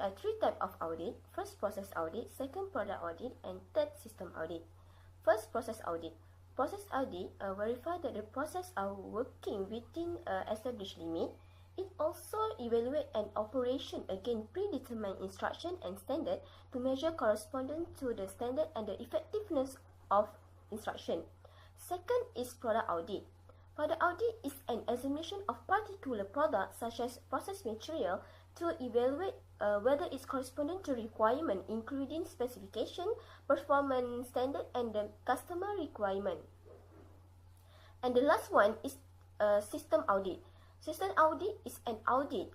are three types of audit. First, process audit, second, product audit, and third, system audit. First, process audit. Process audit verify that the process are working within established limit. It also evaluate an operation against predetermined instruction and standard to measure correspondence to the standard and the effectiveness of instruction. Second is product audit. Product audit is an examination of particular products such as process material to evaluate whether it's corresponding to requirement including specification, performance standard and the customer requirement. And the last one is system audit. System audit is an audit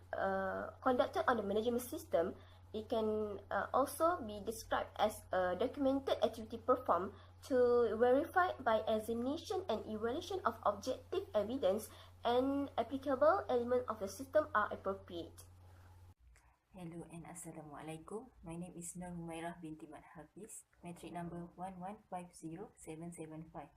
conducted on the management system. It can also be described as a documented activity performed to verify by examination and evaluation of objective evidence and applicable elements of the system are appropriate. Hello and Assalamualaikum. My name is Nur Humairah binti Mat Hafiz, metric number 1150775.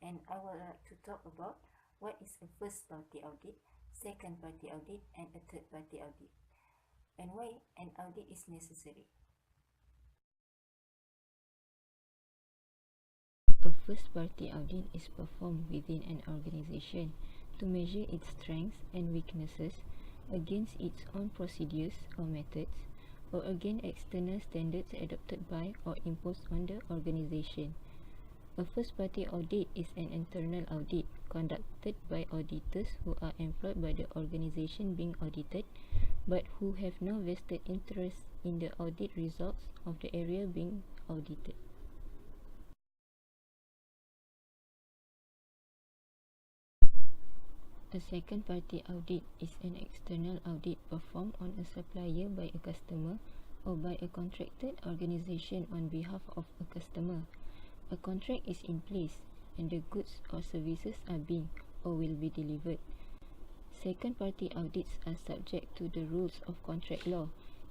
And I would like to talk about what is a first party audit, second party audit and a third party audit, and why an audit is necessary. A first-party audit is performed within an organization to measure its strengths and weaknesses against its own procedures or methods, or against external standards adopted by or imposed on the organization. A first-party audit is an internal audit conducted by auditors who are employed by the organization being audited, but who have no vested interest in the audit results of the area being audited. A second-party audit is an external audit performed on a supplier by a customer or by a contracted organization on behalf of a customer. A contract is in place and the goods or services are being or will be delivered. Second-party audits are subject to the rules of contract law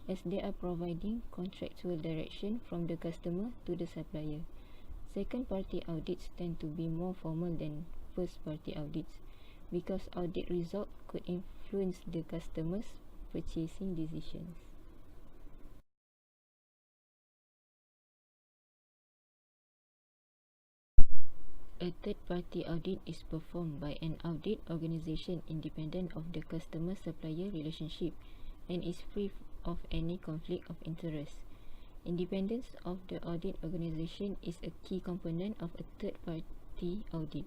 as they are providing contractual direction from the customer to the supplier. Second-party audits tend to be more formal than first-party audits, because audit result could influence the customer's purchasing decisions. A third-party audit is performed by an audit organization independent of the customer-supplier relationship and is free of any conflict of interest. Independence of the audit organization is a key component of a third-party audit.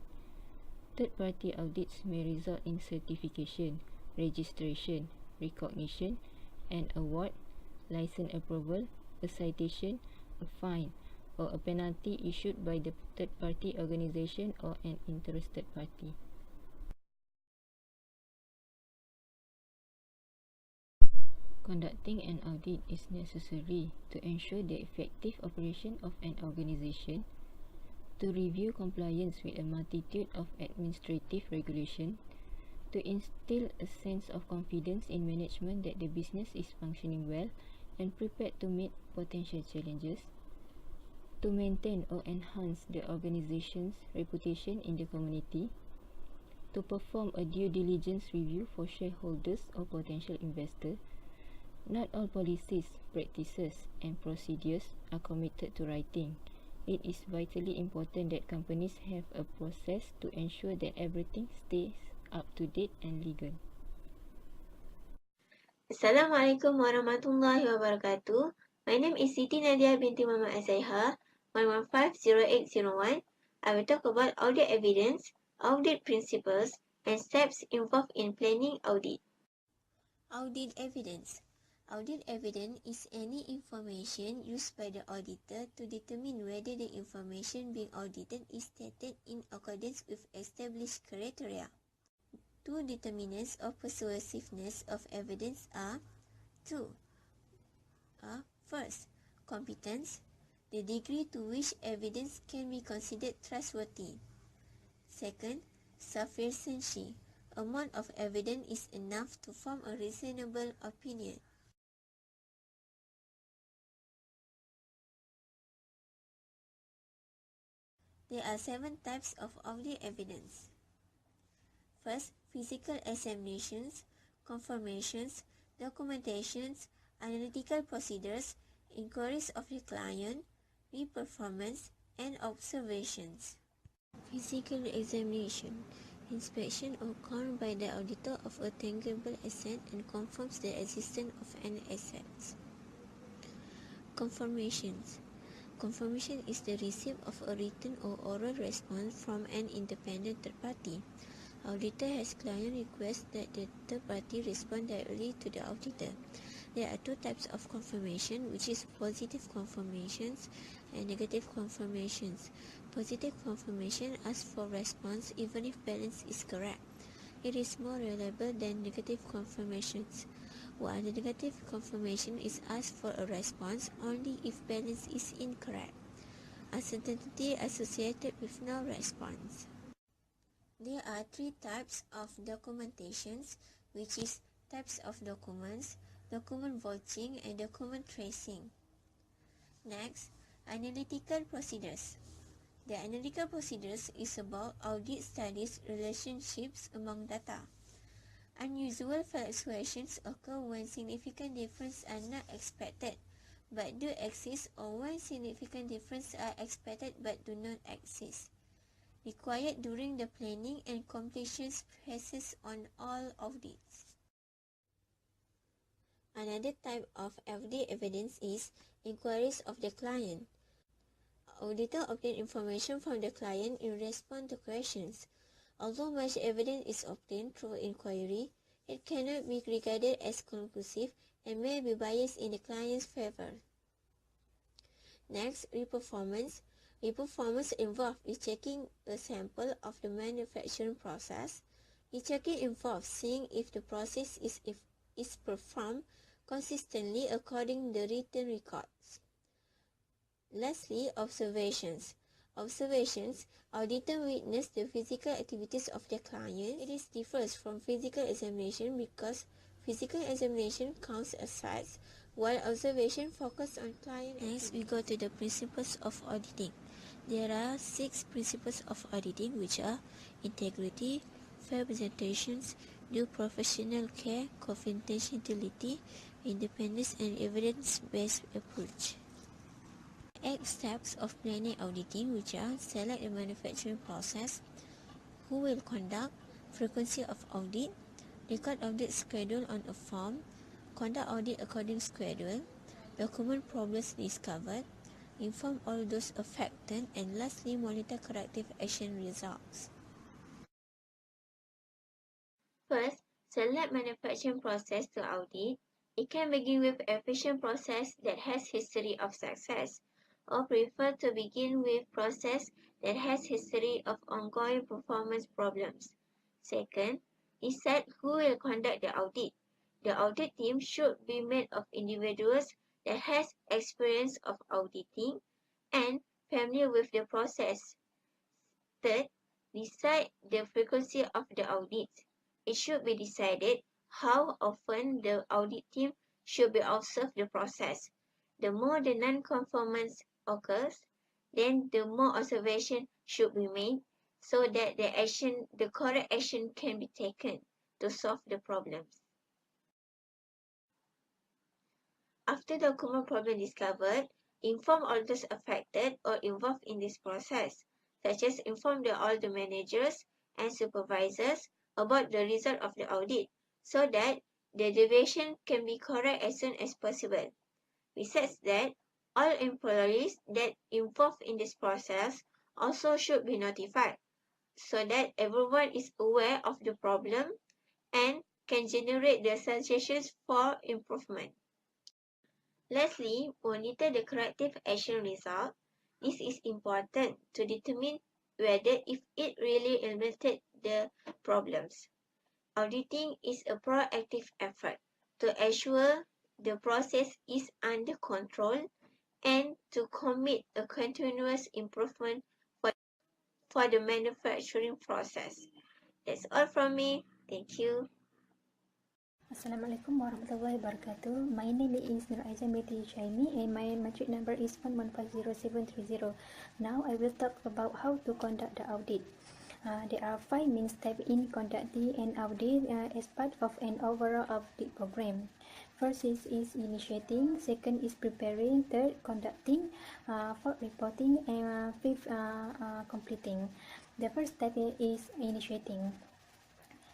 Third-party audits may result in certification, registration, recognition, an award, license approval, a citation, a fine, or a penalty issued by the third-party organization or an interested party. Conducting an audit is necessary to ensure the effective operation of an organization, to review compliance with a multitude of administrative regulations, to instill a sense of confidence in management that the business is functioning well and prepared to meet potential challenges, to maintain or enhance the organization's reputation in the community, to perform a due diligence review for shareholders or potential investors. Not all policies, practices, and procedures are committed to writing. It is vitally important that companies have a process to ensure that everything stays up to date and legal. Assalamualaikum warahmatullahi wabarakatuh. My name is Siti Nadia binti Muhammad Azaiha, 1150801. I will talk about audit evidence, audit principles, and steps involved in planning audit. Audit evidence. Audit evidence is any information used by the auditor to determine whether the information being audited is stated in accordance with established criteria. Two determinants of persuasiveness of evidence are first, competence, the degree to which evidence can be considered trustworthy. Second, sufficiency, amount of evidence is enough to form a reasonable opinion. There are 7 types of audit evidence. First, physical examinations, confirmations, documentations, analytical procedures, inquiries of the client, re-performance, and observations. Physical examination. Inspection or count by the auditor of a tangible asset and confirms the existence of an asset. Confirmations. Confirmation is the receipt of a written or oral response from an independent third party. Auditor has client request that the third party respond directly to the auditor. There are two types of confirmation, which is positive confirmations and negative confirmations. Positive confirmation asks for response even if balance is correct. It is more reliable than negative confirmations, while the negative confirmation is asked for a response only if balance is incorrect. Uncertainty associated with no response. There are three types of documentations, which is types of documents, document vouching, and document tracing. Next, analytical procedures. The analytical procedures is about audit studies relationships among data. Unusual fluctuations occur when significant differences are not expected but do exist, or when significant differences are expected but do not exist. Required during the planning and completion phases on all audits. Another type of audit evidence is inquiries of the client. Auditor obtain information from the client in response to questions. Although much evidence is obtained through inquiry, it cannot be regarded as conclusive and may be biased in the client's favor. Next, reperformance. Reperformance involves rechecking a sample of the manufacturing process. Rechecking involves seeing if the process is performed consistently according to the written records. Lastly, observations. Observations, auditor witness the physical activities of the client. It differs from physical examination because physical examination counts as sites, while observation focuses on client. Next, we go to the principles of auditing. There are 6 principles of auditing, which are integrity, fair presentations, due professional care, confidentiality, independence, and evidence-based approach. 8 steps of planning auditing, which are select the manufacturing process, who will conduct, frequency of audit, record audit schedule on a form, conduct audit according to schedule, document problems discovered, inform all those affected, and lastly, monitor corrective action results. First, select manufacturing process to audit. It can begin with efficient process that has history of success, or prefer to begin with process that has history of ongoing performance problems. Second, decide who will conduct the audit. The audit team should be made of individuals that has experience of auditing and familiar with the process. Third, decide the frequency of the audit. It should be decided how often the audit team should be observed the process. The more the non-conformance occurs, then the more observation should be made so that the correct action can be taken to solve the problems. After the common problem discovered, inform all those affected or involved in this process, such as inform all the managers and supervisors about the result of the audit, so that the deviation can be corrected as soon as possible. Besides that, all employees that involved in this process also should be notified, so that everyone is aware of the problem and can generate the suggestions for improvement. Lastly, monitor the corrective action result. This is important to determine whether if it really eliminated the problems. Auditing is a proactive effort to ensure the process is under control and to commit a continuous improvement for the manufacturing process. That's all from me. Thank you. Assalamualaikum warahmatullahi wabarakatuh. My name is Nur Aizan binti Jaimi and my matric number is 1150,730. Now I will talk about how to conduct the audit. There are 5 main steps in conducting an audit as part of an overall audit program. First is initiating, second is preparing, third conducting, fourth reporting, and fifth completing. The first step is initiating.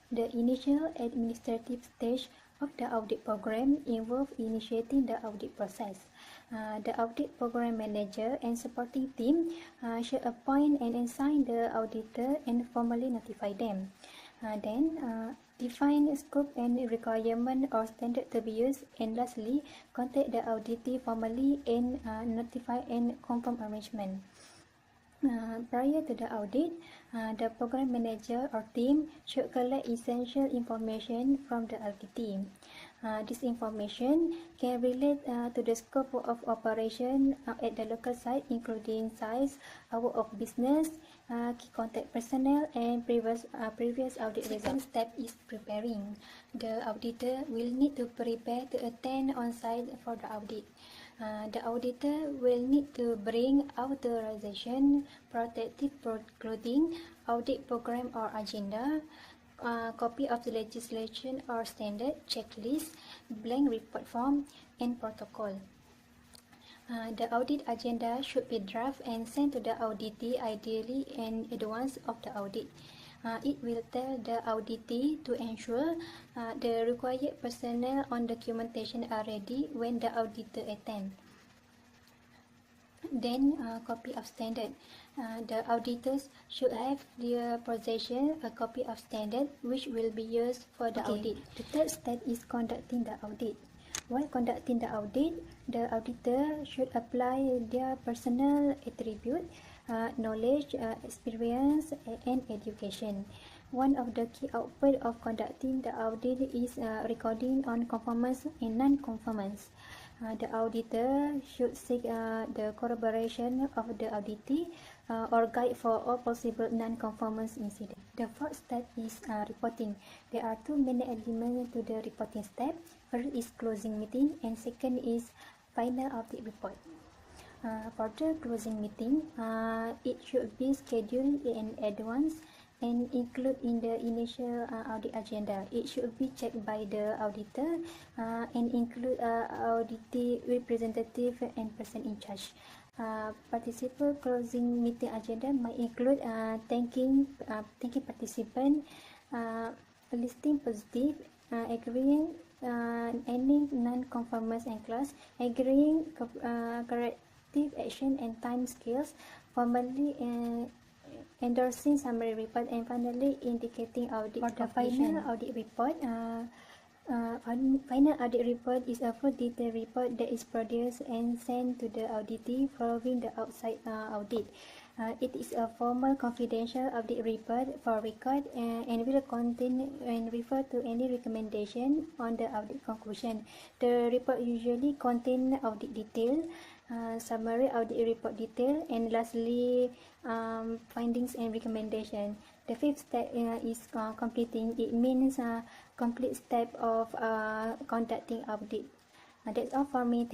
The initial administrative stage of the audit program involves initiating the audit process. The audit program manager and supporting team should appoint and assign the auditor and formally notify them. Then define scope and requirement or standard to be used, and lastly contact the auditee formally and notify and confirm arrangement. Prior to the audit, the program manager or team should collect essential information from the auditee. This information can relate to the scope of operation at the local site, including size, hour of business, key contact personnel, and previous audit results. Second step is preparing. The auditor will need to prepare to attend on site for the audit. The auditor will need to bring authorization, protective clothing, audit program or agenda, copy of the legislation or standard, checklist, blank report form, and protocol. The audit agenda should be draft and sent to the auditee ideally in advance of the audit. It will tell the auditee to ensure the required personnel on documentation are ready when the auditor attends. Then, copy of standard. The auditors should have their possession a copy of standard which will be used for the audit. The third step is conducting the audit. While conducting the audit, the auditor should apply their personal attribute, knowledge, experience, and education. One of the key outputs of conducting the audit is recording on conformance and non-conformance. The auditor should seek the corroboration of the auditee or guide for all possible non-conformance incidents. The fourth step is reporting. There are two main elements to the reporting step. First is closing meeting, and second is final audit report. For the closing meeting, it should be scheduled in advance and include in the initial audit agenda. It should be checked by the auditor and include auditee representative and person in charge. Participant closing meeting agenda might include thanking participant, listing positive, agreeing ending non-conformance and class, agreeing corrective action and time scales, formally endorsing summary report, and finally indicating audit for the final audit report. Final audit report is a full detailed report that is produced and sent to the auditee following the outside audit. It is a formal confidential audit report for record and will contain and refer to any recommendation on the audit conclusion. The report usually contains audit detail, summary audit report detail, and lastly findings and recommendation. The fifth step is completing. It means complete step of conducting audit. That's all for me.